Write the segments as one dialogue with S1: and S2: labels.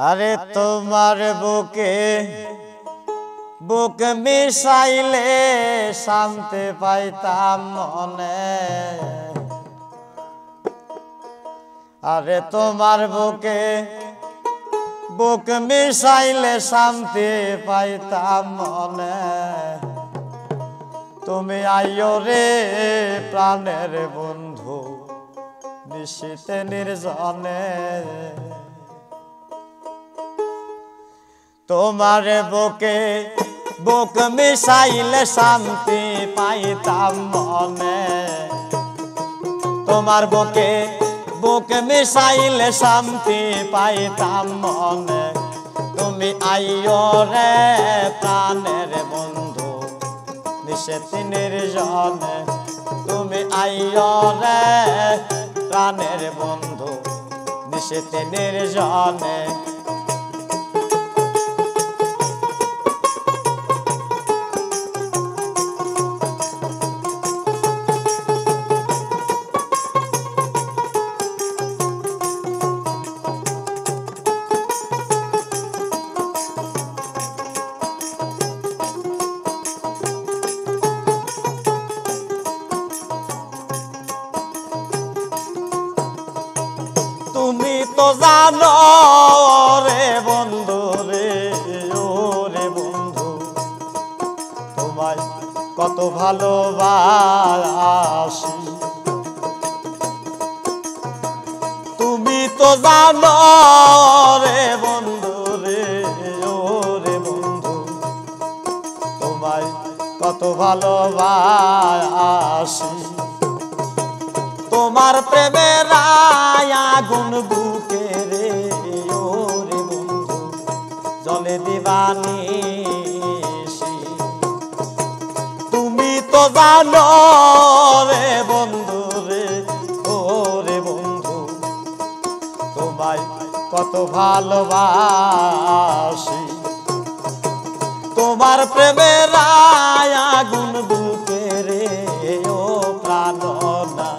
S1: আরে তোমার বুকে বুক মিশাইলে শান্তি পাইতাম মনে। আরে তোমার বুকে বুক মিশাইলে শান্তি পাইতাম মনে। তুমি আইও রে প্রাণের বন্ধু নিশীথে নির্জনে। তোমার বুকে বুক মিশাইলে শান্তি পাইতাম মনে। তোমার বুকে বুক মিশাইলে শান্তি পাইতাম মনে। তুমি আইও রে প্রাণের বন্ধু নিশীথে নির্জনে। তুমি আইও রে প্রাণের বন্ধু নিশীথে নির্জনে। তুমি তো জানো রে বন্ধু রে, ও রে বন্ধু তোমায় কত ভালোবাসি। তুমি তো জানো রে বন্ধু রে, ও রে বন্ধু তোমায় কত ভালোবাসি। তোমার প্রেমের আগুন বুকে রে, ও রে বন্ধু জলে দিবানিশি। তুমি তো জানো রে বন্ধু রে, ও রে বন্ধু তোমায় কত ভালোবাসি। তোমার প্রেমের আগুন বুকে রে, ও প্রাণনা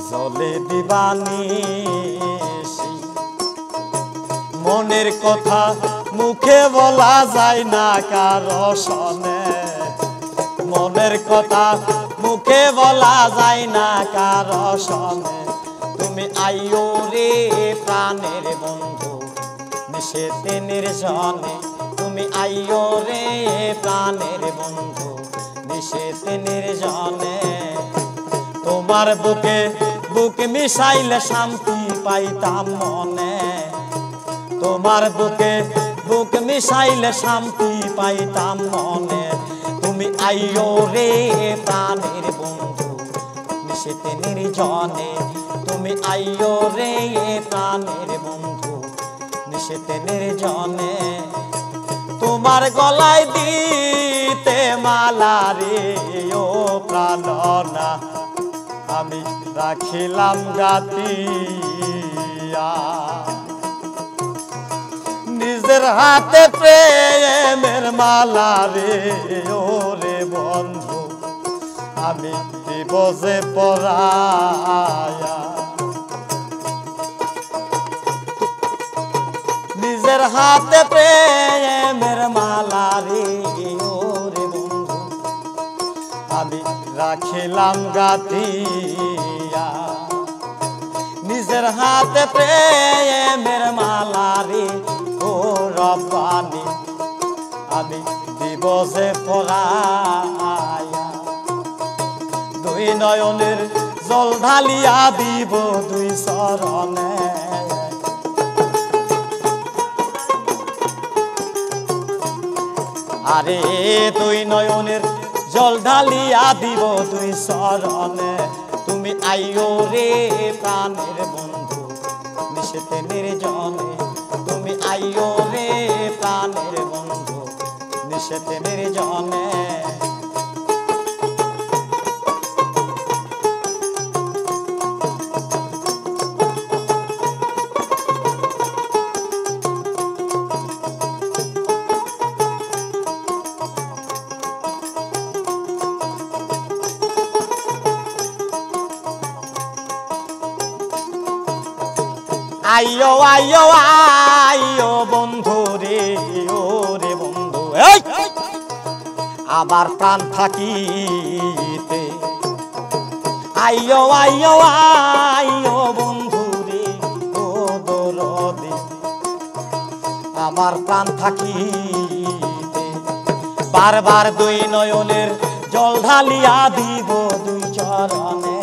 S1: জলে দিবানিশি। মনের কথা মুখে বলা যায় না কারো শোনে। মনের কথা মুখে বলা যায় না কারো শোনে। তুমি আইও রে প্রাণের বন্ধু নিশীথে নির্জনে। তুমি আইও রে প্রাণের বন্ধু নিশীথে নির্জনে। তোমার বুকে বুক মিশাইলে শান্তি পাইতাম মনে। তোমার বুকে বুক মিশাইলে শান্তি পাইতাম মনে। তুমি আইও রে প্রাণের বন্ধু নিশীথে নির্জনে। তুমি আইও রে প্রাণের বন্ধু নিশীথে নির্জনে। তোমার গলায় দিতে মালা রে, ও প্রাণনা আমি রাখিলাম গাতিয়া। নিজের হাতে প্রেমের মালা রে, ও রে বন্ধু আমি দিব যে পরায়া। নিজের হাতে প্রেমের মালা রে, ও রে বন্ধু আমি রাখিলাম গাতিয়া। নিজের হাতে প্রেমের মালা রে, ও রব্বানি আমি দিব যে পরায়া। দুই নয়নের জল ঢালিয়া দিব দুই চরণে। আরে দুই নয়নের জল ঢালিয়া দিব দুই চরণে। তুমি আইও রে প্রাণের বন্ধু নিশীথে নির্জনে। তুমি আইও রে প্রাণের বন্ধু নিশীথে নির্জনে। আইয়ো আইয়ো আইয়ো বন্ধু রে ও রে বন্ধু এই আমার প্রাণ থাকিতে আইয়ো আইয়ো আইয়ো বন্ধু রে ও দরদি আমার প্রাণ থাকিতে বারবার দুই নয়নের জল ঢালিয়া দিব দুই চরণে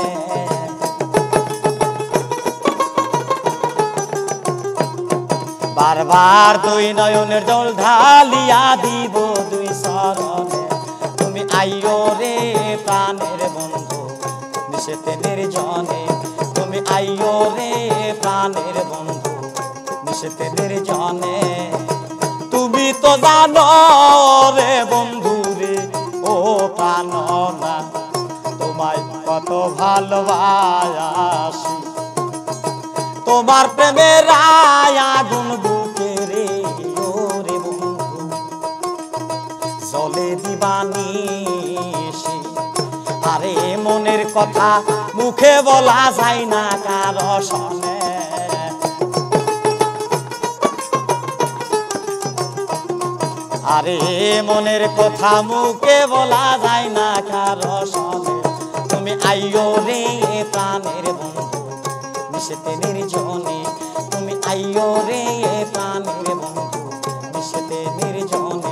S1: বারবার দুই নয়নের জল ঢালিয়া দিব দুই চরণে তুমি আইয়ো রে প্রাণের বন্ধু নিশেতে নির্জনে তুমি আইয়ো রে প্রাণের বন্ধু নিশেতে নির্জনে তুমি তো জানো রে বন্ধু রে ও প্রাণনা তোমায় কত ভালোবাসি তোমার প্রেমের আগুন বুকে রে ও রে বন্ধু জলে দিবানিশি আরে মনের কথা মুখে বলা যায় না কারো শোনে আরে মনের কথা মুখে বলা যায় না কারো শোনে তুমি আইয়ো রে প্রাণের বন্ধু নিশেতে নির্জনে তুমি আইয়ো রে প্রাণের বন্ধু নিশেতে নির্জনে